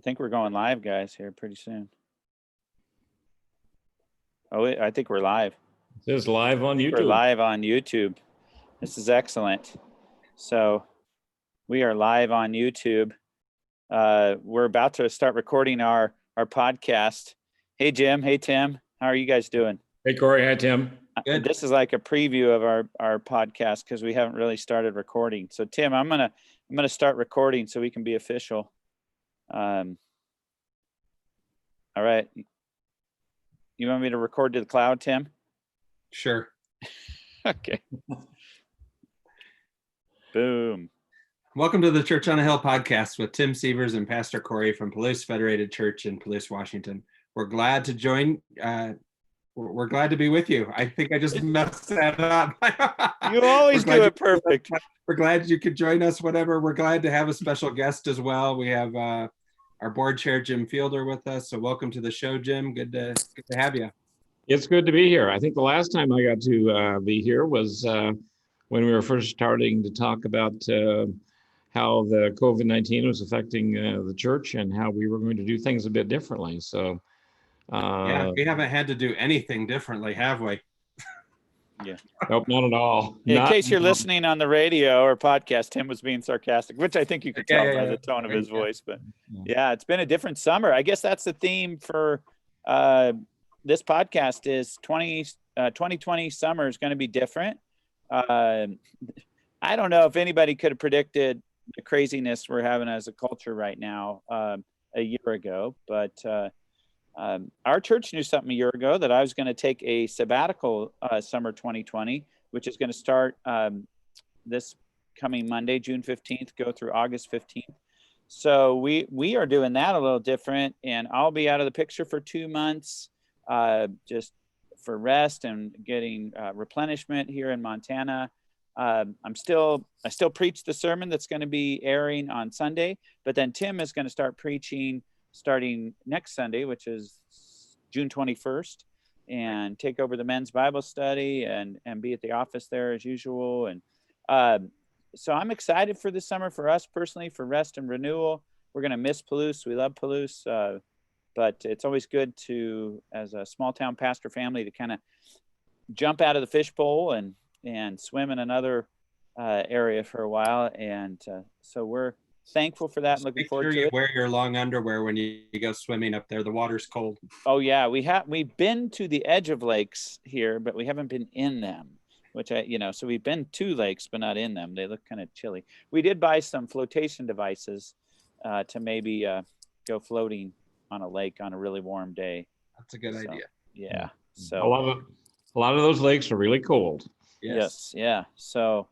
think we're going live, guys, here pretty soon. Oh, I think we're live. It is live on YouTube. We're live on YouTube. This is excellent. So we are live on YouTube. We're about to start recording our podcast. Hey, Jim. Hey, Tim. How are you guys doing? Hey, Corey. Hi, Tim. Good. This is like a preview of our podcast because we haven't really started recording. So, Tim, I'm gonna start recording so we can be official. All right. You want me to record to the cloud, Tim? Sure. Okay. Boom. Welcome to the Church on a Hill podcast with Tim Sievers and Pastor Corey from Palouse Federated Church in Palouse, Washington. We're glad to join. We're glad to be with you. I think I just messed that up. You always do it perfect. We're glad you could join us, whatever. We're glad to have a special guest as well. We have our board chair, Jim Fielder, with us. So welcome to the show, Jim. Good to have you. It's good to be here. I think the last time I got to be here was when we were first starting to talk about how the COVID-19 was affecting the church and how we were going to do things a bit differently. So yeah, we haven't had to do anything differently, have we? Yeah. Nope, not at all. In case you're listening on the radio or podcast, Tim was being sarcastic, which I think you could tell by the tone of his voice. But yeah, it's been a different summer. I guess that's the theme for this podcast is 2020 summer is going to be different. I don't know if anybody could have predicted the craziness we're having as a culture right now a year ago, but our church knew something a year ago that I was going to take a sabbatical summer 2020, which is going to start this coming Monday, June 15th, go through August 15th. So we are doing that a little different, and I'll be out of the picture for 2 months, just for rest and getting replenishment here in Montana. I still preach the sermon that's going to be airing on Sunday, but then Tim is going to start preaching starting next Sunday, which is June 21st, and take over the men's Bible study and be at the office there as usual. And so I'm excited for this summer for us personally, for rest and renewal. We're going to miss Palouse. We love Palouse, but it's always good to, as a small town pastor family, to kind of jump out of the fishbowl and swim in another area for a while. And so we're thankful for that and looking forward to it. Wear your long underwear when you go swimming up there. The water's cold. Oh yeah, we've been to the edge of lakes here, but we haven't been in them, which so we've been to lakes but not in them. They look kind of chilly. We did buy some flotation devices to maybe go floating on a lake on a really warm day. That's a good idea. Yeah. So a lot of those lakes are really cold. Yes. Yeah. So,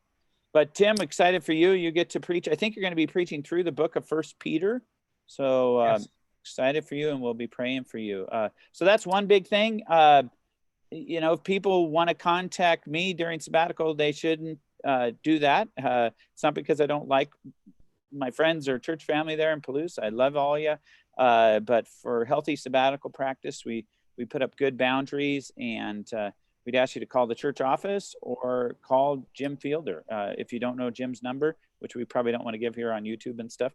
but Tim, excited for you. You get to preach. I think you're going to be preaching through the book of 1 Peter. So Yes. Excited for you, and we'll be praying for you. So that's one big thing. If people want to contact me during sabbatical, they shouldn't do that. It's not because I don't like my friends or church family there in Palouse. I love all of you. But for healthy sabbatical practice, we put up good boundaries, and we'd ask you to call the church office or call Jim Fielder. If you don't know Jim's number, which we probably don't want to give here on YouTube and stuff,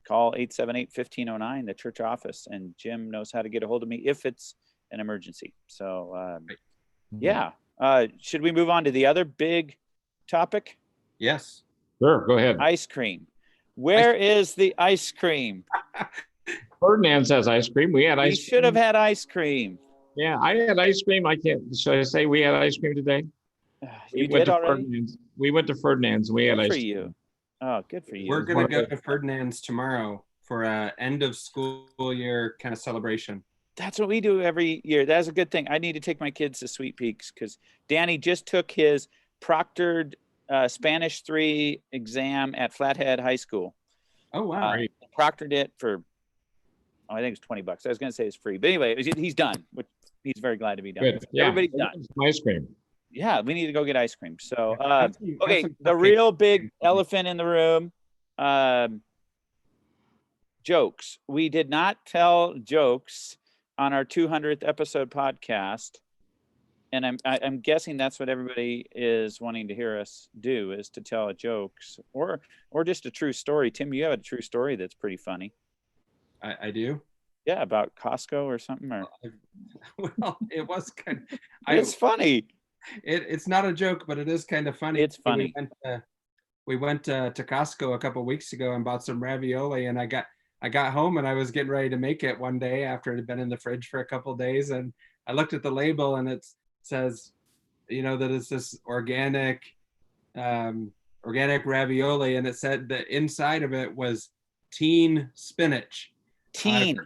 call 878-1509, the church office, and Jim knows how to get a hold of me if it's an emergency. So, yeah. Should we move on to the other big topic? Yes. Sure, go ahead. Ice cream. Where is the ice cream? Ferdinand's has ice cream. We had ice cream. We should have had ice cream. Yeah, I had ice cream. Should I say we had ice cream today? You did already? We went to Ferdinand's and we had ice cream. Good for you. Oh, good for you. We're going to go to Ferdinand's tomorrow for an end of school year kind of celebration. That's what we do every year. That's a good thing. I need to take my kids to Sweet Peaks because Danny just took his proctored Spanish 3 exam at Flathead High School. Oh, wow. Proctored it for, I think it's $20. I was going to say it's free. But anyway, he's done, which he's very glad to be done. Good. Yeah. Everybody's done. Ice cream. Yeah, we need to go get ice cream. So, okay, the real big elephant in the room, jokes. We did not tell jokes on our 200th episode podcast, and I'm guessing that's what everybody is wanting to hear us do, is to tell jokes or just a true story. Tim, you have a true story that's pretty funny. I do. Yeah, about Costco or something. Or Well, it was kind of, it's funny. It's not a joke, but it is kind of funny. It's funny. We went to Costco a couple weeks ago and bought some ravioli, and I got home and I was getting ready to make it one day after it had been in the fridge for a couple of days, and I looked at the label and it says, that it's this organic ravioli, and it said the inside of it was teen spinach. Teen.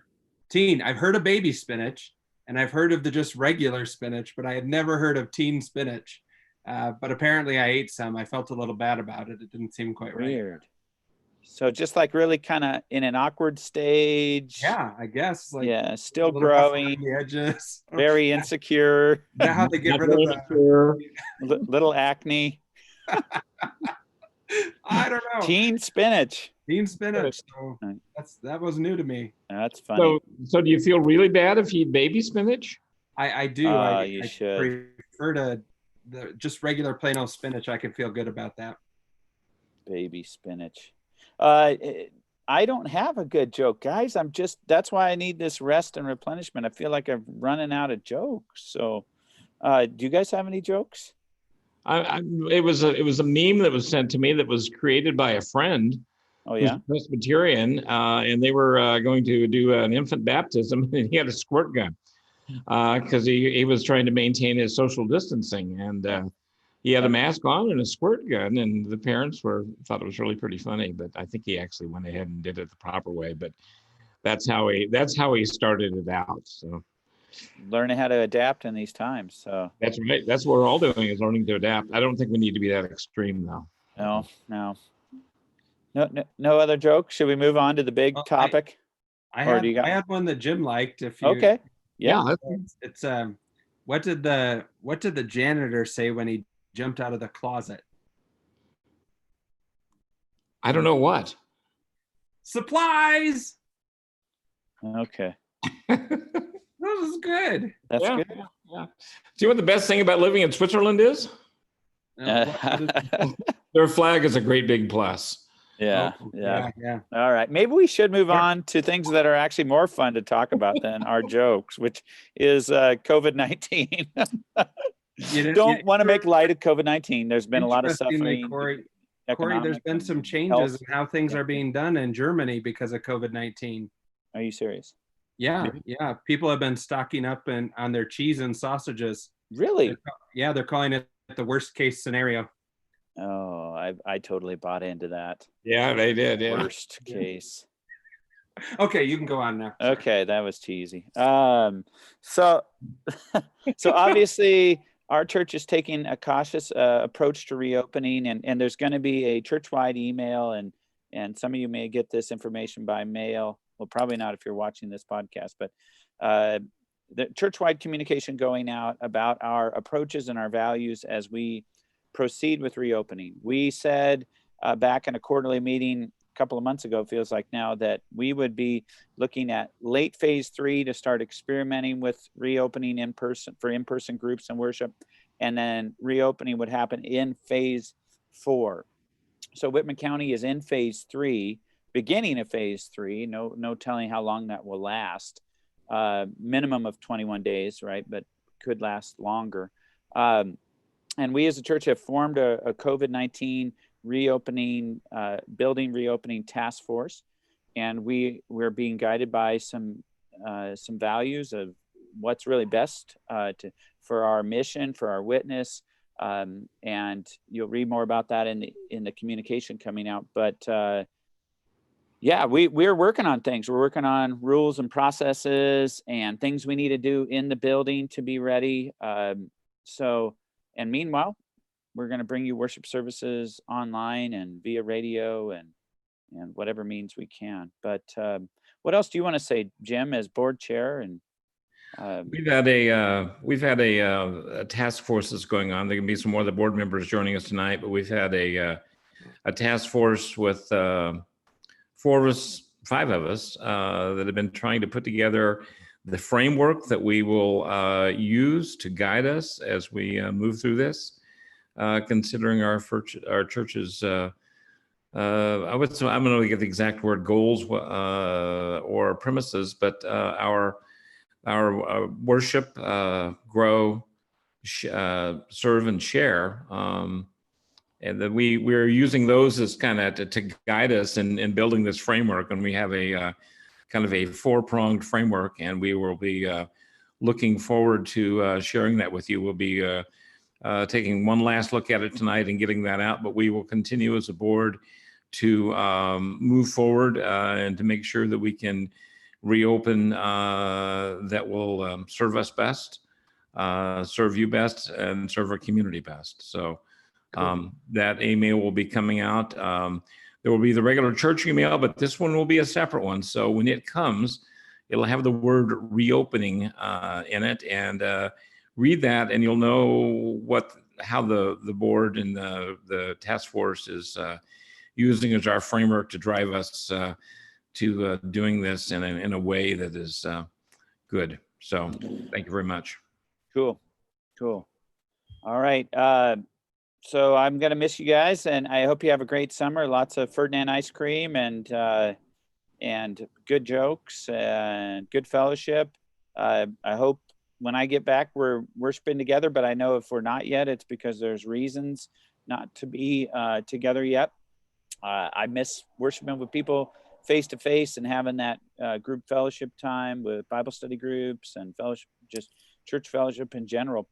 I've heard of baby spinach, and I've heard of the just regular spinach, but I had never heard of teen spinach. But apparently I ate some. I felt a little bad about it. It didn't seem quite Weird. right. So just like really kind of in an awkward stage. Yeah, I guess. Like, yeah, still growing. The edges. Very insecure. Is that how they get rid of the little acne? I don't know. Teen spinach. Teen spinach. So that was new to me. That's funny. So do you feel really bad if you eat baby spinach? I do. You should prefer to just regular plain old spinach. I can feel good about that. Baby spinach. I don't have a good joke, guys. That's why I need this rest and replenishment. I feel like I'm running out of jokes. So, do you guys have any jokes? It was a meme that was sent to me that was created by a friend. Oh yeah, who's Presbyterian, and they were going to do an infant baptism, and he had a squirt gun because he was trying to maintain his social distancing, and he had a mask on and a squirt gun, and the parents thought it was really pretty funny. But I think he actually went ahead and did it the proper way. But that's how he started it out. So learning how to adapt in these times. So that's right. That's what we're all doing, is learning to adapt. I don't think we need to be that extreme though. No other jokes. Should we move on to the big topic? I had one that Jim liked. Okay. Yeah. It's what did the janitor say when he jumped out of the closet? I don't know what. Supplies. Okay. That was good. That's good. Yeah. Do you know what the best thing about living in Switzerland is? Their flag is a great big plus. Yeah. All right. Maybe we should move on to things that are actually more fun to talk about than our jokes, which is COVID-19. Don't want to make light of COVID-19. There's been a lot of suffering. Corey, there's been some changes in how things are being done in Germany because of COVID-19. Are you serious? Yeah. People have been stocking up on their cheese and sausages. Really? They're calling it the worst case scenario. Oh, I totally bought into that. Yeah, they did. Yeah. Worst case. Okay, you can go on now. Sorry. Okay, that was cheesy. So obviously our church is taking a cautious approach to reopening, and there's going to be a church-wide email, and some of you may get this information by mail. Well, probably not if you're watching this podcast, but the church-wide communication going out about our approaches and our values as we proceed with reopening. We said back in a quarterly meeting a couple of months ago, feels like now, that we would be looking at late phase 3 to start experimenting with reopening in-person groups and worship, and then reopening would happen in phase 4. So Whitman County is in phase 3, beginning of phase 3. No telling how long that will last. Minimum of 21 days, right? But could last longer. And we as a church have formed a COVID-19 building reopening task force. And we're being guided by some values of what's really best for our mission, for our witness. And you'll read more about that in the communication coming out. But we're working on things. We're working on rules and processes and things we need to do in the building to be ready. And meanwhile, we're going to bring you worship services online and via radio and whatever means we can. But what else do you want to say, Jim, as board chair? And we've had a task force that's going on. There can be some more of the board members joining us tonight, but we've had a task force with 5 of us that have been trying to put together the framework that we will use to guide us as we move through this, considering our church's I would say, I'm going to get the exact word, goals or premises, but our worship, grow, serve, and share. And that we're using those as kind of to guide us in building this framework. And we have a kind of a four-pronged framework, and we will be looking forward to sharing that with you. We'll be taking one last look at it tonight and getting that out, but we will continue as a board to move forward and to make sure that we can reopen that will serve us best, serve you best, and serve our community best. So that email will be coming out. There will be the regular church email, but this one will be a separate one. So when it comes, it'll have the word reopening in it, and read that, and you'll know how the board and the task force is using as our framework to drive us to doing this in a way that is good. So thank you very much. Cool. All right. So I'm going to miss you guys, and I hope you have a great summer. Lots of Ferdinand ice cream and good jokes and good fellowship. I hope when I get back, we're worshiping together, but I know if we're not yet, it's because there's reasons not to be together yet. I miss worshiping with people face to face and having that group fellowship time with Bible study groups and fellowship, just church fellowship in general.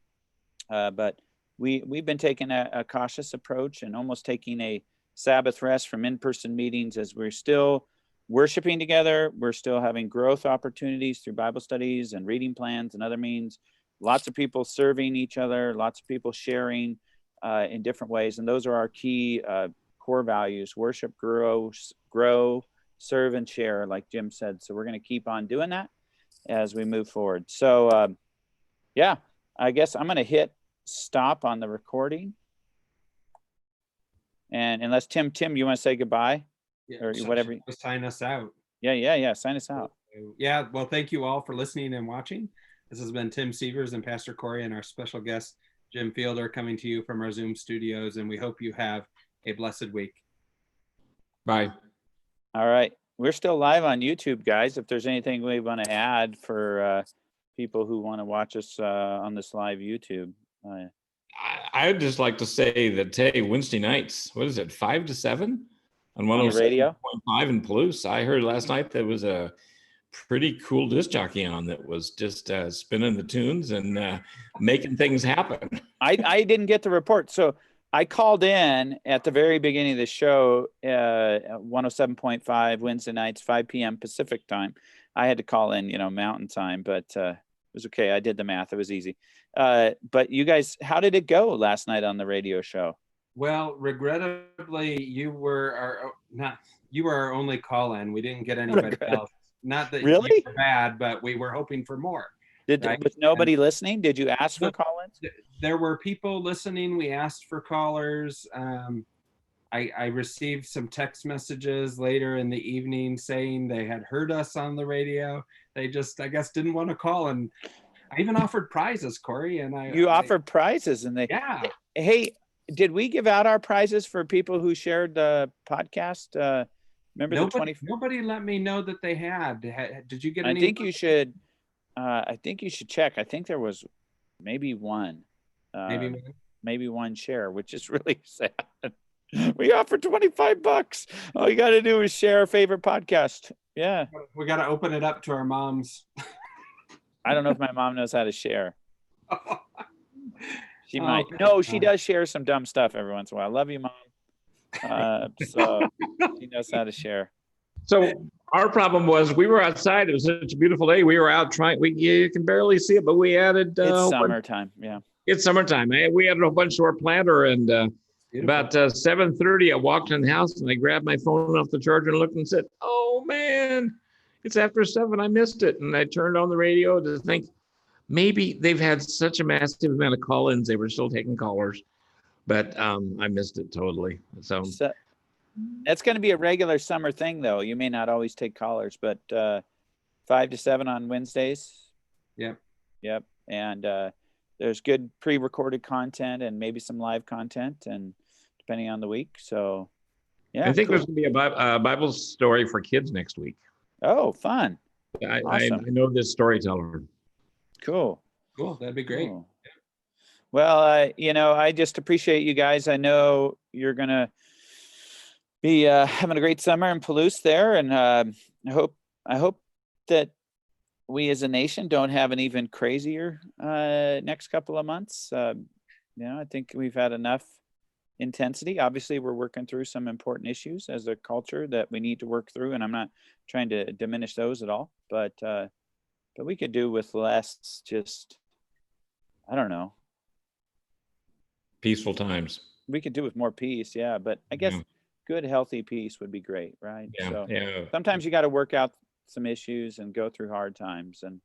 But we've been taking a cautious approach and almost taking a Sabbath rest from in-person meetings as we're still worshiping together. We're still having growth opportunities through Bible studies and reading plans and other means. Lots of people serving each other, lots of people sharing in different ways. And those are our key core values: worship, grow, serve, and share, like Jim said. So we're going to keep on doing that as we move forward. So yeah, I guess I'm going to hit stop on the recording. And unless Tim, you want to say goodbye? Yeah, or whatever. Sign us out. Yeah. Sign us out. Yeah. Well, thank you all for listening and watching. This has been Tim Sievers and Pastor Corey and our special guest, Jim Fielder, coming to you from our Zoom studios. And we hope you have a blessed week. Bye. All right. We're still live on YouTube, guys. If there's anything we want to add for people who want to watch us on this live YouTube. I'd just like to say that, hey, Wednesday nights, what is it, 5 to 7? On the radio 107.5 in Palouse. I heard last night there was a pretty cool disc jockey on that was just spinning the tunes and making things happen. I didn't get the report. So I called in at the very beginning of the show, 107.5 Wednesday nights, 5 p.m. Pacific time. I had to call in, Mountain time, but it was okay. I did the math. It was easy. But you guys, how did it go last night on the radio show? Well, regrettably, you were our only call-in. We didn't get anybody else. Not that really you were bad, but we were hoping for more. Was nobody listening? Did you ask for call-ins? There were people listening. We asked for callers. I received some text messages later in the evening saying they had heard us on the radio. They just, I guess, didn't want to call. And I even offered prizes, Corey. And you offered prizes, and yeah. Hey, did we give out our prizes for people who shared the podcast? Remember nobody let me know that they had. Did you get any? I think you should check. I think there was maybe one. Maybe one share, which is really sad. We offered $25. All you got to do is share our favorite podcast. Yeah. We got to open it up to our moms. I don't know if my mom knows how to share. She might. No, she does share some dumb stuff every once in a while. Love you, Mom. So she knows how to share. So our problem was we were outside. It was such a beautiful day. We were out trying. You can barely see it, but we added. It's summertime. Yeah. It's summertime. We added a bunch to our planter, and about 7:30, I walked in the house and I grabbed my phone off the charger and looked and said, "Oh man, it's after 7. I missed it." And I turned on the radio to think, maybe they've had such a massive amount of call-ins, they were still taking callers, but I missed it totally. So that's going to be a regular summer thing, though. You may not always take callers, but 5 to 7 on Wednesdays. Yep. And there's good pre-recorded content and maybe some live content, and depending on the week. So Yeah. I think cool. there's going to be a Bible story for kids next week. Oh, fun. I know this storyteller. Cool. Cool. That'd be great. Cool. Well, you know, I just appreciate you guys. I know you're going to be having a great summer in Palouse there. And I hope that we as a nation don't have an even crazier next couple of months. You know, I think we've had enough intensity. Obviously, we're working through some important issues as a culture that we need to work through. And I'm not trying to diminish those at all, but we could do with less, just, I don't know. Peaceful times. We could do with more peace. Yeah. But I guess good, healthy peace would be great. Right. Yeah. So sometimes you got to work out some issues and go through hard times, and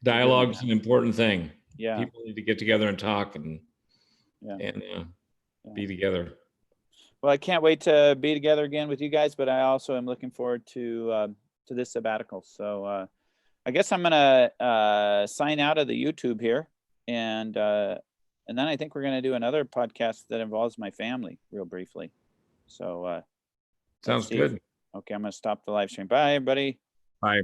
dialogue is an important thing. Yeah. People need to get together and talk and be together. Well, I can't wait to be together again with you guys, but I also am looking forward to this sabbatical. So I guess I'm gonna sign out of the YouTube here, and then I think we're gonna do another podcast that involves my family real briefly. So sounds good. Okay, I'm gonna stop the live stream. Bye, everybody. Bye.